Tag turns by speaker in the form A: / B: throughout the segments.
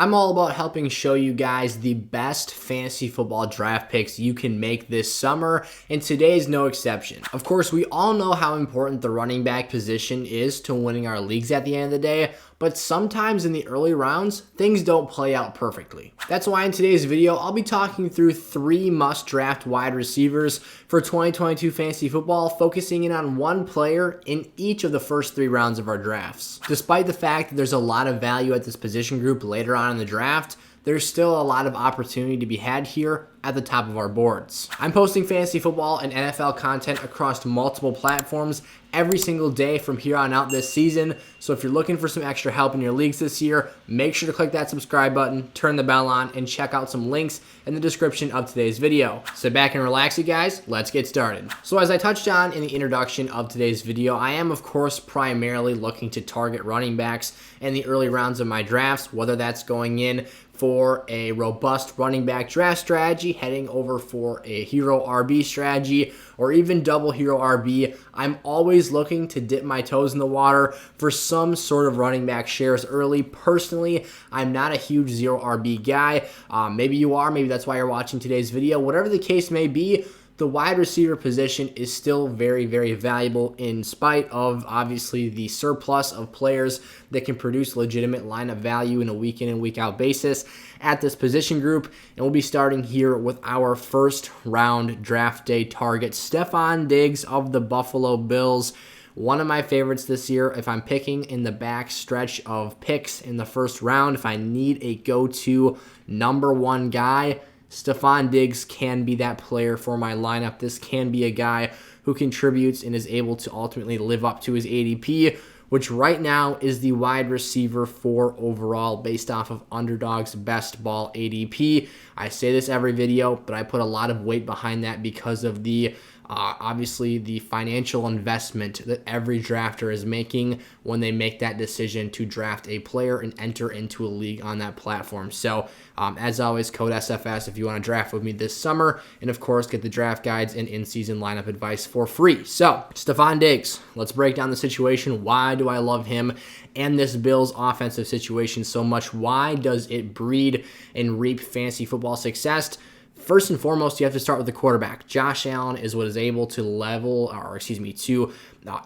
A: I'm all about helping show you guys the best fantasy football draft picks you can make this summer, and today is no exception. Of course, we all know how important the running back position is to winning our leagues at the end of the day, but sometimes in the early rounds, things don't play out perfectly. That's why in today's video, I'll be talking through 3 must-draft wide receivers for 2022 fantasy football, focusing in on one player in each of the first 3 rounds of our drafts. Despite the fact that there's a lot of value at this position group later on in the draft, there's still a lot of opportunity to be had here at the top of our boards. I'm posting fantasy football and NFL content across multiple platforms every single day from here on out this season. So if you're looking for some extra help in your leagues this year, make sure to click that subscribe button, turn the bell on, and check out some links in the description of today's video. Sit back and relax, you guys. Let's get started. So as I touched on in the introduction of today's video, I am of course primarily looking to target running backs in the early rounds of my drafts, whether that's going in for a robust running back draft strategy, heading over for a hero RB strategy, or even double hero RB. I'm always looking to dip my toes in the water for some sort of running back shares early. Personally, I'm not a huge zero RB guy. Maybe you are, maybe that's why you're watching today's video. Whatever the case may be, the wide receiver position is still very, very valuable in spite of obviously the surplus of players that can produce legitimate lineup value in a week in and week out basis at this position group. And we'll be starting here with our first round draft day target, Stefon Diggs of the Buffalo Bills. One of my favorites this year. If I'm picking in the back stretch of picks in the first round, if I need a go-to number 1 guy, Stefon Diggs can be that player for my lineup. This can be a guy who contributes and is able to ultimately live up to his ADP, which right now is the wide receiver 4 overall based off of Underdog's best ball ADP. I say this every video, but I put a lot of weight behind that because of the obviously the financial investment that every drafter is making when they make that decision to draft a player and enter into a league on that platform. So as always, code SFS if you want to draft with me this summer, and of course get the draft guides and in-season lineup advice for free. So Stefon Diggs, let's break down the situation. Why do I love him and this Bills offensive situation so much? Why does it breed and reap fantasy football success? First and foremost, you have to start with the quarterback. Josh Allen is what is able to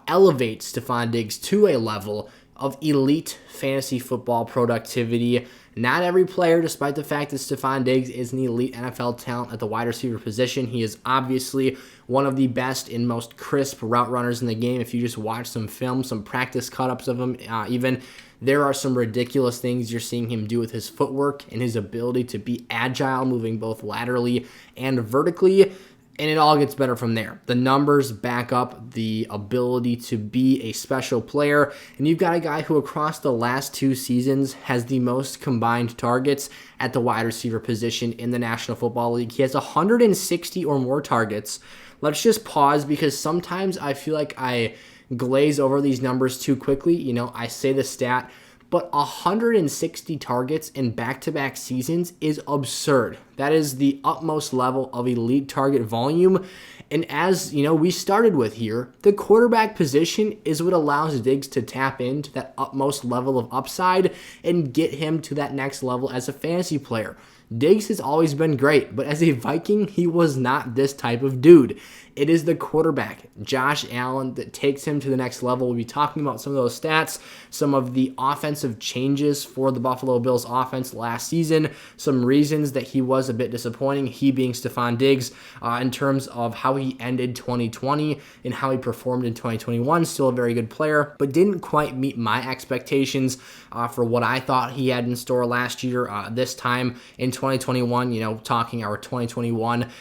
A: elevate Stefon Diggs to a level of elite fantasy football productivity. Not every player, despite the fact that Stefon Diggs is an elite NFL talent at the wide receiver position. He is obviously one of the best and most crisp route runners in the game. If you just watch some film, some practice cut-ups of him, even there are some ridiculous things you're seeing him do with his footwork and his ability to be agile, moving both laterally and vertically, and it all gets better from there. The numbers back up the ability to be a special player, and you've got a guy who across the last 2 seasons has the most combined targets at the wide receiver position in the National Football League. He has 160 or more targets. Let's just pause because sometimes I feel like I glaze over these numbers too quickly. You know, I say the stat, but 160 targets in back-to-back seasons is absurd. That is the utmost level of elite target volume. And as you know, we started with here, the quarterback position is what allows Diggs to tap into that utmost level of upside and get him to that next level as a fantasy player. Diggs has always been great, but as a Viking, he was not this type of dude. It is the quarterback, Josh Allen, that takes him to the next level. We'll be talking about some of those stats, some of the offensive changes for the Buffalo Bills offense last season, some reasons that he was a bit disappointing, he being Stefon Diggs, in terms of how he ended 2020 and how he performed in 2021. Still a very good player, but didn't quite meet my expectations for what I thought he had in store last year. This time in 2021, you know, talking our 2021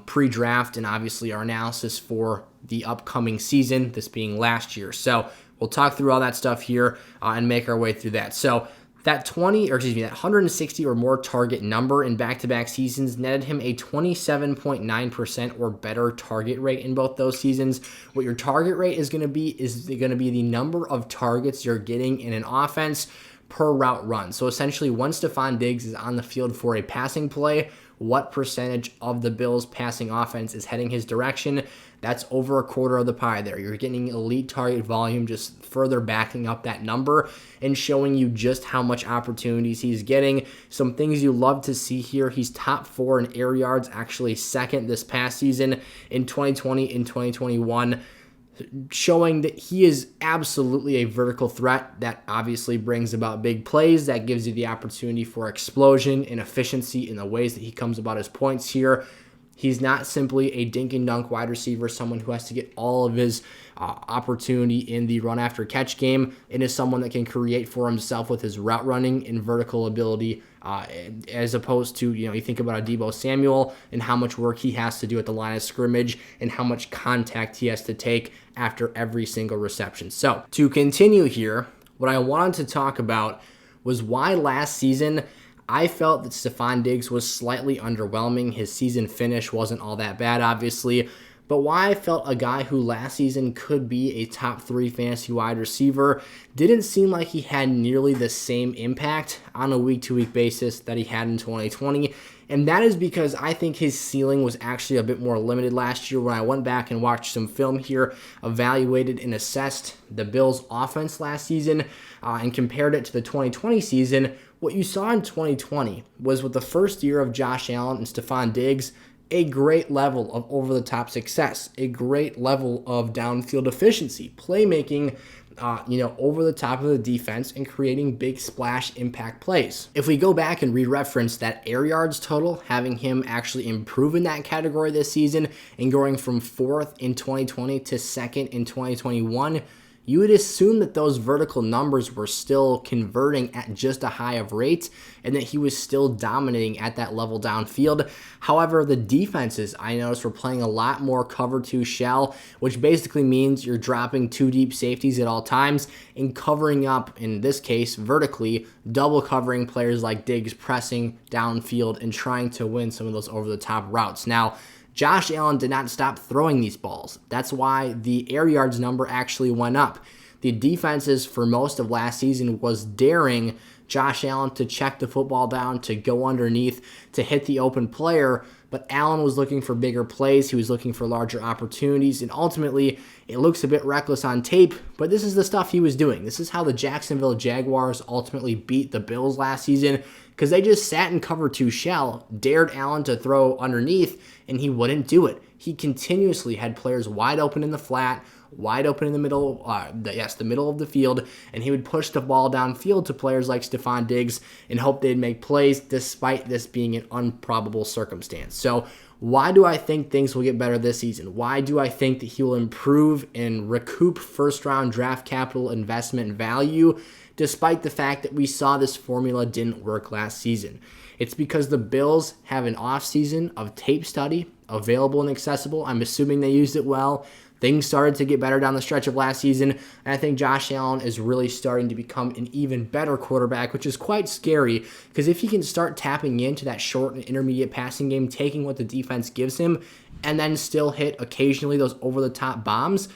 A: pre-draft and obviously our analysis for the upcoming season, this being last year. So we'll talk through all that stuff here and make our way through that. So that 160 or more target number in back-to-back seasons netted him a 27.9% or better target rate in both those seasons. What your target rate is going to be the number of targets you're getting in an offense per route run. So essentially, when Stefon Diggs is on the field for a passing play, what percentage of the Bills' passing offense is heading his direction. That's over a quarter of the pie there. You're getting elite target volume, just further backing up that number and showing you just how much opportunities he's getting. Some things you love to see here. He's top 4 in air yards, actually second this past season in 2020 and 2021. Showing that he is absolutely a vertical threat. That obviously brings about big plays. That gives you the opportunity for explosion and efficiency in the ways that he comes about his points here. He's not simply a dink and dunk wide receiver, someone who has to get all of his opportunity in the run after catch game. It is someone that can create for himself with his route running and vertical ability, as opposed to, you think about a Deebo Samuel and how much work he has to do at the line of scrimmage and how much contact he has to take after every single reception. So to continue here, what I wanted to talk about was why last season I felt that Stefon Diggs was slightly underwhelming. His season finish wasn't all that bad, obviously, but why I felt a guy who last season could be a top 3 fantasy wide receiver didn't seem like he had nearly the same impact on a week-to-week basis that he had in 2020. And that is because I think his ceiling was actually a bit more limited last year. When I went back and watched some film here, evaluated and assessed the Bills' offense last season, and compared it to the 2020 season, what you saw in 2020 was, with the first year of Josh Allen and Stefon Diggs, a great level of over-the-top success, a great level of downfield efficiency, playmaking, over the top of the defense and creating big splash impact plays. If we go back and re-reference that air yards total, having him actually improve in that category this season and going from 4th in 2020 to 2nd in 2021, you would assume that those vertical numbers were still converting at just a high of rate and that he was still dominating at that level downfield. However, the defenses, I noticed, were playing a lot more cover 2 shell, which basically means you're dropping 2 deep safeties at all times and covering up, in this case, vertically, double covering players like Diggs, pressing downfield and trying to win some of those over-the-top routes. Now, Josh Allen did not stop throwing these balls. That's why the air yards number actually went up. The defenses for most of last season was daring Josh Allen to check the football down, to go underneath, to hit the open player, but Allen was looking for bigger plays. He was looking for larger opportunities, and ultimately, it looks a bit reckless on tape, but this is the stuff he was doing. This is how the Jacksonville Jaguars ultimately beat the Bills last season, because they just sat in cover 2 shell, dared Allen to throw underneath, and he wouldn't do it. He continuously had players wide open in the flat, wide open in the middle, the middle of the field, and he would push the ball downfield to players like Stefon Diggs and hope they'd make plays, despite this being an improbable circumstance. So why do I think things will get better this season? Why do I think that he will improve and recoup first-round draft capital investment value, despite the fact that we saw this formula didn't work last season? It's because the Bills have an offseason of tape study available and accessible. I'm assuming they used it well. Things started to get better down the stretch of last season, and I think Josh Allen is really starting to become an even better quarterback, which is quite scary, because if he can start tapping into that short and intermediate passing game, taking what the defense gives him, and then still hit occasionally those over-the-top bombs,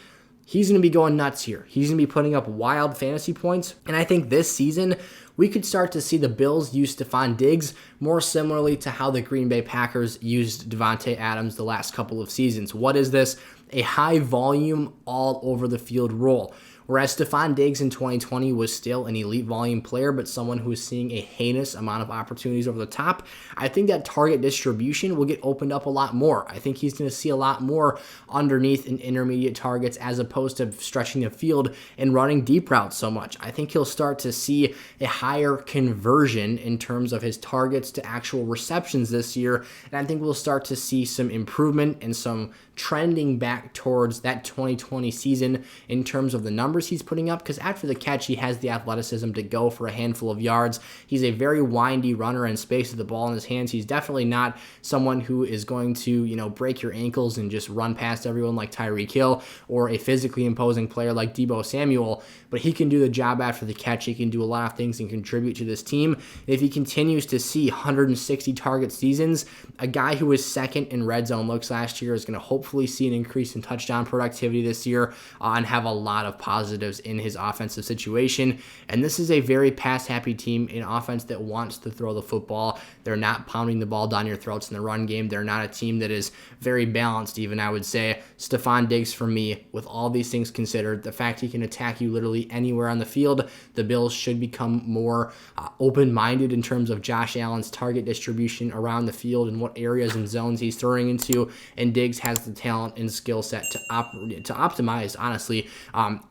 A: he's going to be going nuts here. He's going to be putting up wild fantasy points, and I think this season we could start to see the Bills use Stefon Diggs more similarly to how the Green Bay Packers used Devontae Adams the last couple of seasons. What is this? A high volume, all over the field role. Whereas Stefon Diggs in 2020 was still an elite volume player, but someone who is seeing a heinous amount of opportunities over the top, I think that target distribution will get opened up a lot more. I think he's going to see a lot more underneath and intermediate targets as opposed to stretching the field and running deep routes so much. I think he'll start to see a higher conversion in terms of his targets to actual receptions this year, and I think we'll start to see some improvement and some trending back towards that 2020 season in terms of the numbers he's putting up, because after the catch, he has the athleticism to go for a handful of yards. He's a very windy runner in space with the ball in his hands. He's definitely not someone who is going to, break your ankles and just run past everyone like Tyreek Hill or a physically imposing player like Deebo Samuel, but he can do the job after the catch. He can do a lot of things and contribute to this team. If he continues to see 160 target seasons, a guy who was second in red zone looks last year is going to hopefully see an increase in touchdown productivity this year and have a lot of positive positives in his offensive situation. And this is a very pass-happy team, an offense that wants to throw the football. They're not pounding the ball down your throats in the run game. They're not a team that is very balanced, even, I would say. Stefon Diggs, for me, with all these things considered, the fact he can attack you literally anywhere on the field, the Bills should become more open-minded in terms of Josh Allen's target distribution around the field and what areas and zones he's throwing into. And Diggs has the talent and skill set to optimize, honestly,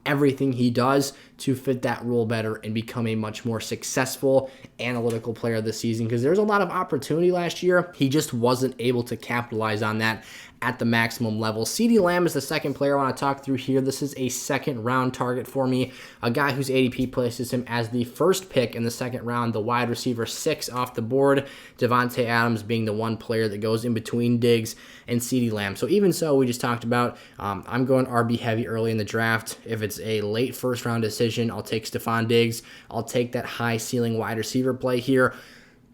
A: everything he does to fit that role better and become a much more successful analytical player this season, because there's a lot of opportunity last year. He just wasn't able to capitalize on that at the maximum level. Ceedee Lamb is the second player I want to talk through here. This is a second round target for me, a guy whose ADP places him as the first pick in the second round, the wide receiver 6 off the board, Davante Adams being the one player that goes in between Diggs and Ceedee Lamb. So even so, we just talked about, I'm going RB heavy early in the draft. If it's a late first round decision, I'll take Stefon Diggs. I'll take that high ceiling wide receiver play here.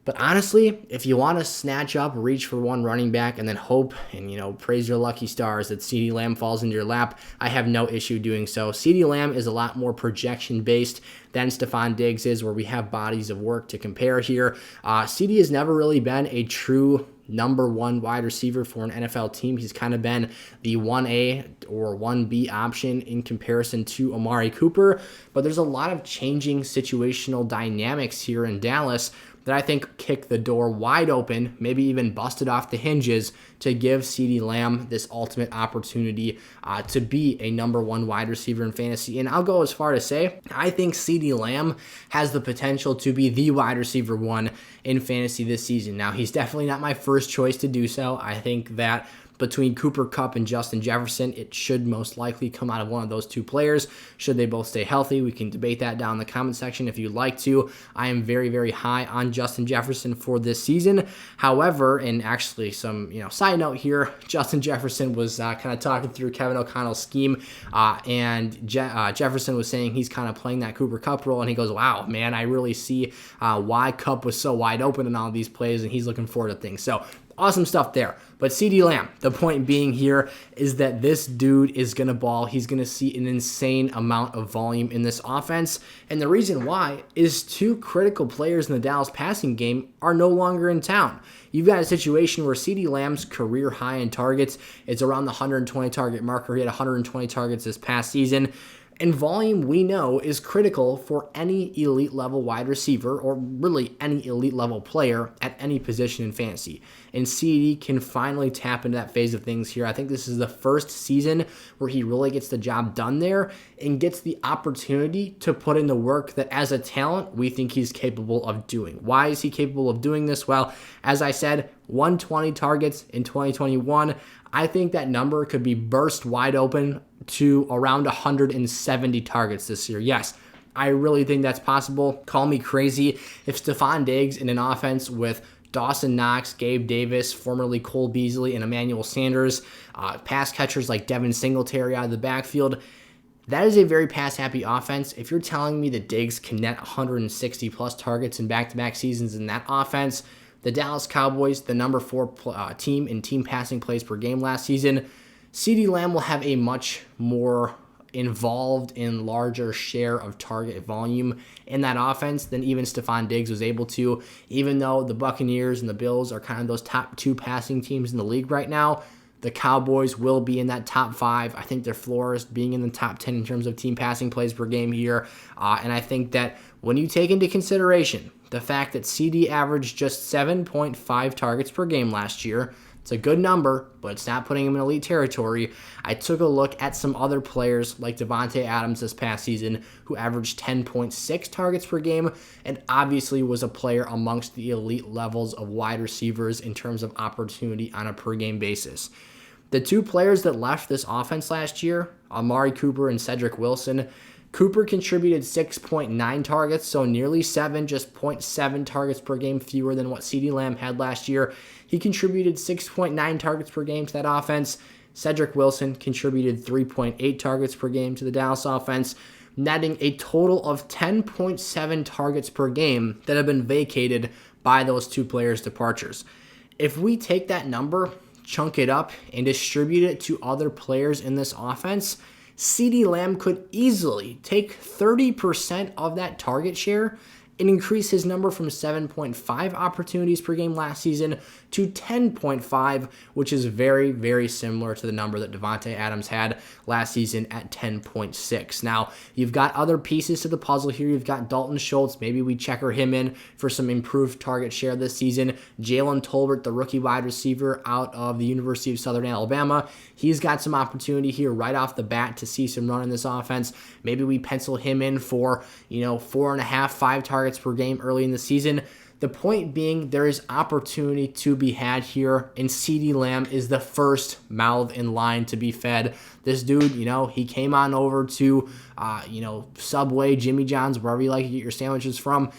A: But honestly, if you want to snatch up, reach for one running back, and then hope and, praise your lucky stars that Ceedee Lamb falls into your lap, I have no issue doing so. Ceedee Lamb is a lot more projection-based than Stefon Diggs is, where we have bodies of work to compare here. Ceedee has never really been a true number one wide receiver for an NFL team. He's kind of been the 1A or 1B option in comparison to Amari Cooper, but there's a lot of changing situational dynamics here in Dallas that I think kick the door wide open, maybe even busted off the hinges to give Ceedee Lamb this ultimate opportunity to be a number one wide receiver in fantasy. And I'll go as far to say, I think Ceedee Lamb has the potential to be the wide receiver 1 in fantasy this season. Now, he's definitely not my first choice to do so. I think that between Cooper Kupp and Justin Jefferson, it should most likely come out of one of those two players. Should they both stay healthy? We can debate that down in the comment section if you'd like to. I am very, very high on Justin Jefferson for this season. However, and actually some side note here, Justin Jefferson was kind of talking through Kevin O'Connell's scheme, and Jefferson was saying he's kind of playing that Cooper Kupp role, and he goes, wow, man, I really see why Kupp was so wide open in all these plays, and he's looking forward to things. So awesome stuff there. But Ceedee Lamb, the point being here is that this dude is going to ball. He's going to see an insane amount of volume in this offense. And the reason why is two critical players in the Dallas passing game are no longer in town. You've got a situation where Ceedee Lamb's career high in targets is around the 120 target marker. He had 120 targets this past season. And volume, we know, is critical for any elite level wide receiver, or really any elite level player at any position in fantasy. And Ceedee can finally tap into that phase of things here. I think this is the first season where he really gets the job done there and gets the opportunity to put in the work that as a talent, we think he's capable of doing. Why is he capable of doing this? Well, as I said, 120 targets in 2021. I think that number could be burst wide open to around 170 targets this year. Yes, I really think that's possible. Call me crazy. If Stefon Diggs in an offense with Dawson Knox, Gabe Davis, formerly Cole Beasley, and Emmanuel Sanders, pass catchers like Devin Singletary out of the backfield, that is a very pass-happy offense. If you're telling me that Diggs can net 160-plus targets in back-to-back seasons in that offense, the Dallas Cowboys, the number 4 team in team passing plays per game last season, Ceedee Lamb will have a much more involved and larger share of target volume in that offense than even Stefon Diggs was able to. Even though the Buccaneers and the Bills are kind of those top 2 passing teams in the league right now, the Cowboys will be in that top 5. I think their floor is being in the top 10 in terms of team passing plays per game here. And I think that when you take into consideration the fact that Ceedee averaged just 7.5 targets per game last year, it's a good number, but it's not putting him in elite territory. I took a look at some other players like Davante Adams this past season, who averaged 10.6 targets per game and obviously was a player amongst the elite levels of wide receivers in terms of opportunity on a per game basis. The two players that left this offense last year, Amari Cooper and Cedric Wilson, Cooper contributed 6.9 targets, so nearly 7, just 0.7 targets per game fewer than what Ceedee Lamb had last year. He contributed 6.9 targets per game to that offense. Cedric Wilson contributed 3.8 targets per game to the Dallas offense, netting a total of 10.7 targets per game that have been vacated by those two players' departures. If we take that number, chunk it up, and distribute it to other players in this offense, Ceedee Lamb could easily take 30% of that target share and increase his number from 7.5 opportunities per game last season to 10.5, which is very, very similar to the number that Davante Adams had last season at 10.6. Now, you've got other pieces to the puzzle here. You've got Dalton Schultz. Maybe we checker him in for some improved target share this season. Jalen Tolbert, the rookie wide receiver out of the University of Southern Alabama, he's got some opportunity here right off the bat to see some run in this offense. Maybe we pencil him in for, 4.5, 5 targets per game early in the season. The point being, there is opportunity to be had here, and Ceedee Lamb is the first mouth in line to be fed. This dude, he came on over to, Subway, Jimmy John's, wherever you like to get your sandwiches from,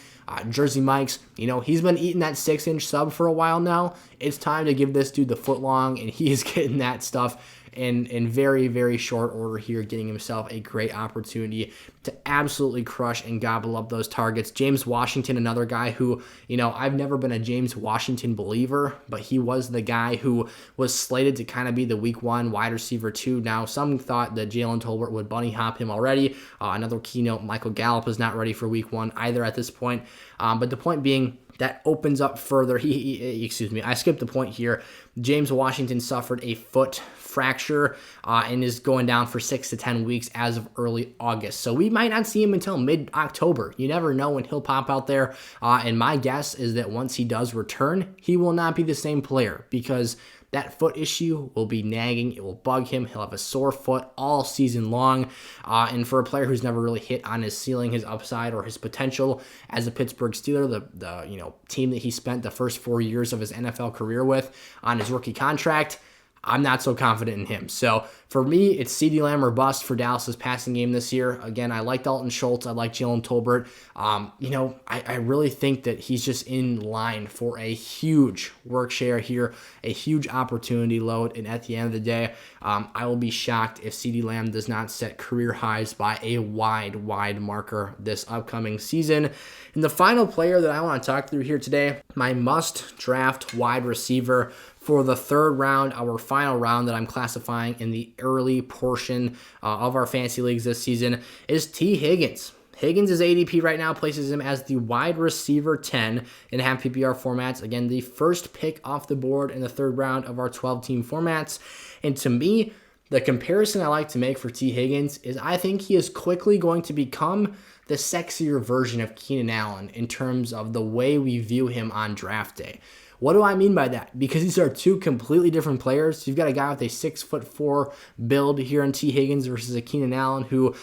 A: Jersey Mike's. He's been eating that 6-inch sub for a while now. It's time to give this dude the foot long, and he is getting that stuff in very, very short order here, getting himself a great opportunity to absolutely crush and gobble up those targets. James Washington, another guy who, I've never been a James Washington believer, but he was the guy who was slated to kind of be the week 1 wide receiver 2. Now, some thought that Jalen Tolbert would bunny hop him already. Another keynote, Michael Gallup is not ready for week 1 either at this point. But the point being, that opens up further. I skipped the point here. James Washington suffered a foot fracture and is going down for 6 to 10 weeks as of early August. So we might not see him until mid-October. You never know when he'll pop out there. And my guess is that once he does return, he will not be the same player because that foot issue will be nagging. It will bug him. He'll have a sore foot all season long. And for a player who's never really hit on his ceiling, his upside, or his potential as a Pittsburgh Steeler, the team that he spent the first 4 years of his NFL career with on his rookie contract, I'm not so confident in him. So for me, it's Ceedee Lamb or bust for Dallas's passing game this year. Again, I like Dalton Schultz. I like Jalen Tolbert. I really think that he's just in line for a huge work share here, a huge opportunity load. And at the end of the day, I will be shocked if Ceedee Lamb does not set career highs by a wide marker this upcoming season. And the final player that I want to talk through here today, my must draft wide receiver for the third round, our final round that I'm classifying in the early portion of our fantasy leagues this season, is T. Higgins. Higgins' ADP right now places him as the wide receiver 10 in half PPR formats. Again, the first pick off the board in the third round of our 12-team formats. And to me, the comparison I like to make for T. Higgins is I think he is quickly going to become the sexier version of Keenan Allen in terms of the way we view him on draft day. What do I mean by that? Because these are two completely different players. You've got a guy with a 6'4" build here in T. Higgins versus a Keenan Allen who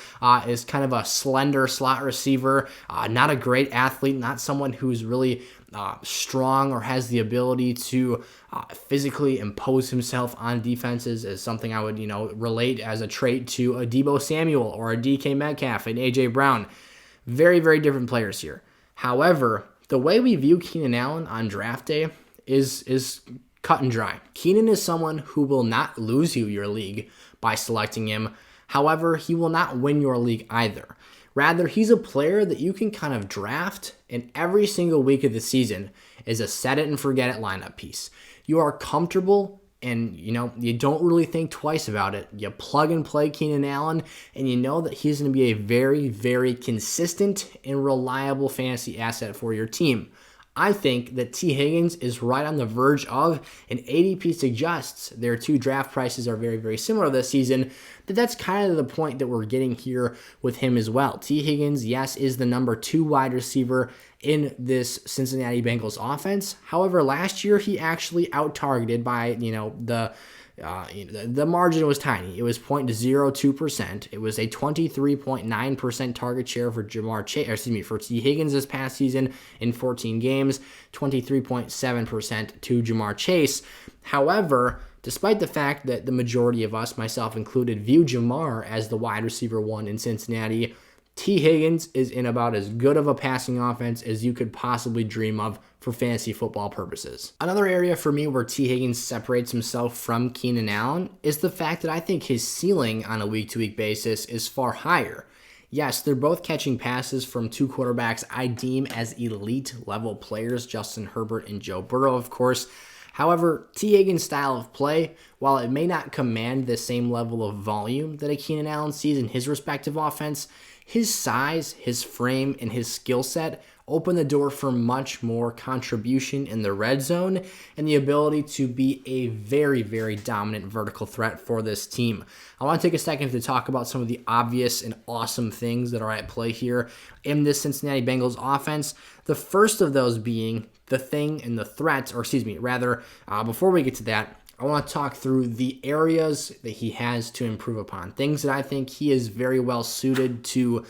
A: is kind of a slender slot receiver, not a great athlete, not someone who's really strong or has the ability to physically impose himself on defenses, is something I would relate as a trait to a Deebo Samuel or a DK Metcalf and AJ Brown. Very, very different players here. However, the way we view Keenan Allen on draft day is cut and dry. Keenan is someone who will not lose you your league by selecting him. However, he will not win your league either. Rather, he's a player that you can kind of draft, and every single week of the season is a set it and forget it lineup piece. You are comfortable and you don't really think twice about it. You plug and play Keenan Allen, and you know that he's going to be a very, very consistent and reliable fantasy asset for your team. I think that T. Higgins is right on the verge of, and ADP suggests their two draft prices are very, very similar this season, that's kind of the point that we're getting here with him as well. T. Higgins, yes, is the number 2 wide receiver in this Cincinnati Bengals offense. However, last year he actually out-targeted by, the margin was tiny. It was 0.02%. It was a 23.9% target share for for T. Higgins this past season in 14 games, 23.7% to Jamar Chase. However, despite the fact that the majority of us, myself included, view Jamar as the wide receiver 1 in Cincinnati, T. Higgins is in about as good of a passing offense as you could possibly dream of for fantasy football purposes. Another area for me where T. Higgins separates himself from Keenan Allen is the fact that I think his ceiling on a week-to-week basis is far higher. Yes, they're both catching passes from two quarterbacks I deem as elite level players, Justin Herbert and Joe Burrow, of course. However, T. Higgins' style of play, while it may not command the same level of volume that a Keenan Allen sees in his respective offense, his size, his frame, and his skill set open the door for much more contribution in the red zone and the ability to be a very, very dominant vertical threat for this team. I want to take a second to talk about some of the obvious and awesome things that are at play here in this Cincinnati Bengals offense. The first of those being the thing and the threat, or excuse me, rather, before we get to that, I want to talk through the areas that he has to improve upon. Things that I think he is very well suited to,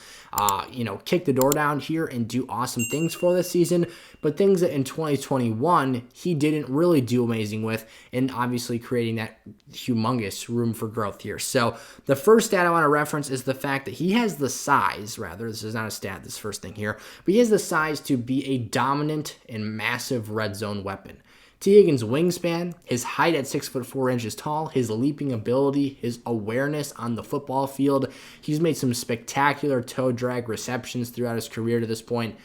A: kick the door down here and do awesome things for this season, but things that in 2021 he didn't really do amazing with, and obviously creating that humongous room for growth here. So the first stat I want to reference is the fact that he has the size, this is not a stat, this first thing here, but he has the size to be a dominant and massive red zone weapon. T. Higgins' wingspan, his height at 6'4" tall, his leaping ability, his awareness on the football field. He's made some spectacular toe drag receptions throughout his career to this point.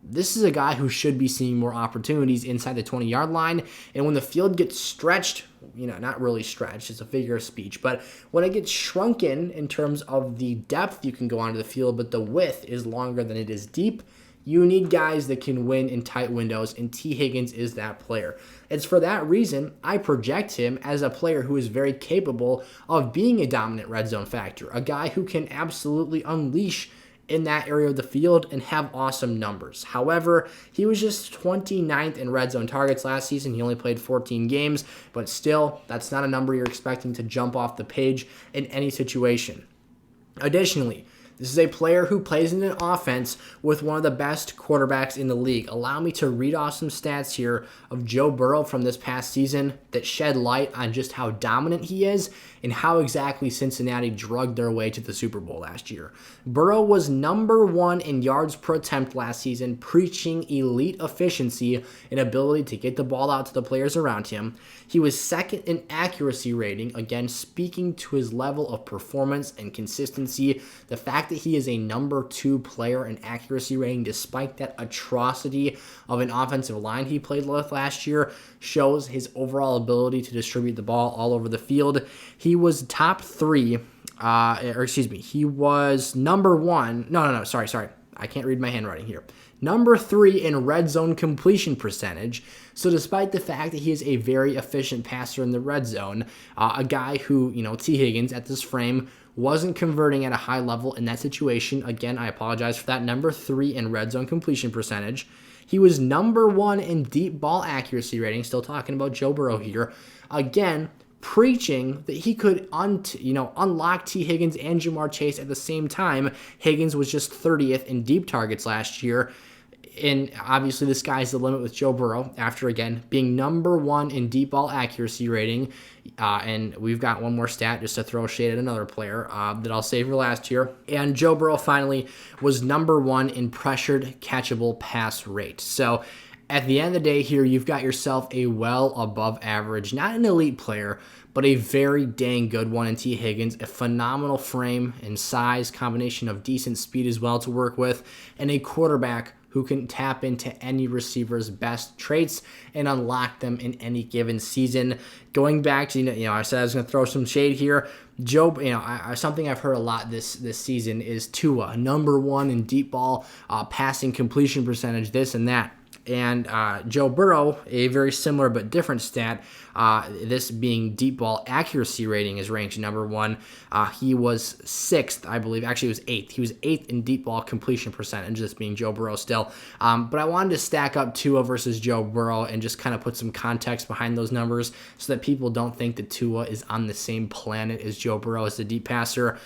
A: This is a guy who should be seeing more opportunities inside the 20-yard line. And when the field gets stretched, not really stretched, it's a figure of speech, but when it gets shrunken in terms of the depth you can go onto the field, but the width is longer than it is deep, you need guys that can win in tight windows, and T. Higgins is that player. It's for that reason I project him as a player who is very capable of being a dominant red zone factor, a guy who can absolutely unleash in that area of the field and have awesome numbers. However, he was just 29th in red zone targets last season. He only played 14 games, but still, that's not a number you're expecting to jump off the page in any situation. Additionally, this is a player who plays in an offense with one of the best quarterbacks in the league. Allow me to read off some stats here of Joe Burrow from this past season that shed light on just how dominant he is and how exactly Cincinnati drugged their way to the Super Bowl last year. Burrow was number 1 in yards per attempt last season, preaching elite efficiency and ability to get the ball out to the players around him. He was second in accuracy rating, again speaking to his level of performance and consistency. The fact that he is a number 2 player in accuracy rating despite that atrocity of an offensive line he played with last year shows his overall ability to distribute the ball all over the field. He was top 3, he was number 1. Sorry. I can't read my handwriting here. Number 3 in red zone completion percentage. So despite the fact that he is a very efficient passer in the red zone, a guy who, T. Higgins at this frame wasn't converting at a high level in that situation. Again, I apologize for that. Number 3 in red zone completion percentage. He was number 1 in deep ball accuracy rating. Still talking about Joe Burrow here. Again, preaching that he could unlock T. Higgins and Jamar Chase at the same time. Higgins was just 30th in deep targets last year. And obviously the sky's the limit with Joe Burrow after, again, being number 1 in deep ball accuracy rating. And we've got one more stat just to throw shade at another player that I'll save for last year. And Joe Burrow finally was number 1 in pressured catchable pass rate. So at the end of the day here, you've got yourself a well above average, not an elite player, but a very dang good one in T. Higgins, a phenomenal frame and size, combination of decent speed as well to work with, and a quarterback who can tap into any receiver's best traits and unlock them in any given season. Going back to, I said I was going to throw some shade here. Joe, something I've heard a lot this season is Tua, number 1 in deep ball, passing completion percentage, this and that. And Joe Burrow, a very similar but different stat, this being deep ball accuracy rating is ranked number 1. He was 6th, I believe. Actually, he was 8th. He was 8th in deep ball completion percentage, this being Joe Burrow still. But I wanted to stack up Tua versus Joe Burrow and just kind of put some context behind those numbers so that people don't think that Tua is on the same planet as Joe Burrow as the deep passer.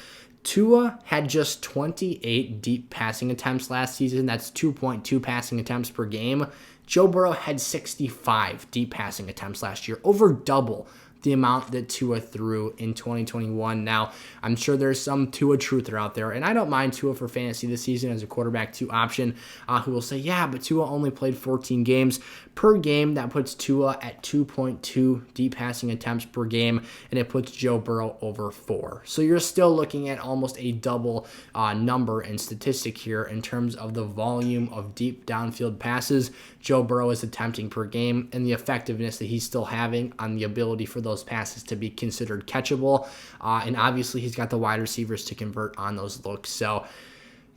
A: Tua had just 28 deep passing attempts last season. That's 2.2 passing attempts per game. Joe Burrow had 65 deep passing attempts last year, over double the amount that Tua threw in 2021. Now, I'm sure there's some Tua truther out there, and I don't mind Tua for fantasy this season as a quarterback 2 option, who will say, yeah, but Tua only played 14 games. Per game, that puts Tua at 2.2 deep passing attempts per game, and it puts Joe Burrow over 4. So you're still looking at almost a double number and statistic here in terms of the volume of deep downfield passes Joe Burrow is attempting per game and the effectiveness that he's still having on the ability for those passes to be considered catchable. And obviously, he's got the wide receivers to convert on those looks. So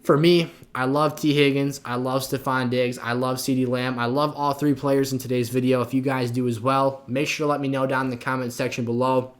A: for me, I love T. Higgins. I love Stefon Diggs. I love Ceedee Lamb. I love all 3 players in today's video. If you guys do as well, make sure to let me know down in the comment section below.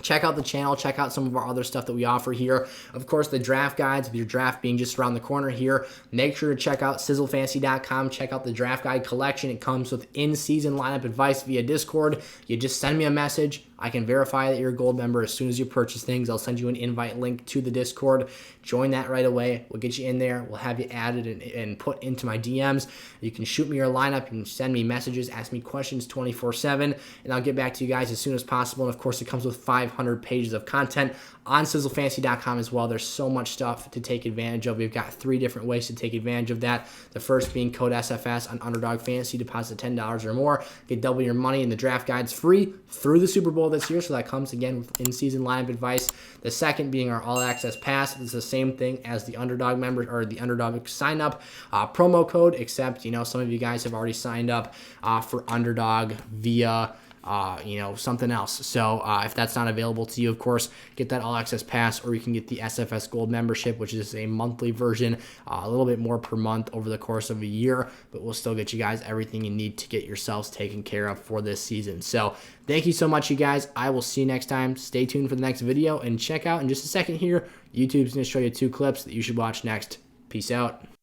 A: Check out the channel. Check out some of our other stuff that we offer here. Of course, the draft guides, with your draft being just around the corner here. Make sure to check out sizzlefantasy.com. Check out the draft guide collection. It comes with in-season lineup advice via Discord. You just send me a message. I can verify that you're a gold member as soon as you purchase things. I'll send you an invite link to the Discord. Join that right away. We'll get you in there. We'll have you added and put into my DMs. You can shoot me your lineup. You can send me messages, ask me questions 24/7, and I'll get back to you guys as soon as possible. And of course, it comes with 500 pages of content on sizzlefantasy.com as well. There's so much stuff to take advantage of. We've got 3 different ways to take advantage of that. The first being code SFS on Underdog Fantasy. Deposit $10 or more. Get double your money, and the draft guide's free through the Super Bowl this year, so that comes again with in-season lineup advice. The second being our all-access pass. It's the same thing as the Underdog member or the Underdog sign-up promo code, except some of you guys have already signed up for Underdog via something else. So if that's not available to you, of course, get that all-access pass, or you can get the SFS Gold membership, which is a monthly version, a little bit more per month over the course of a year, but we'll still get you guys everything you need to get yourselves taken care of for this season. So thank you so much, you guys. I will see you next time. Stay tuned for the next video, and check out in just a second here, YouTube's going to show you 2 clips that you should watch next. Peace out.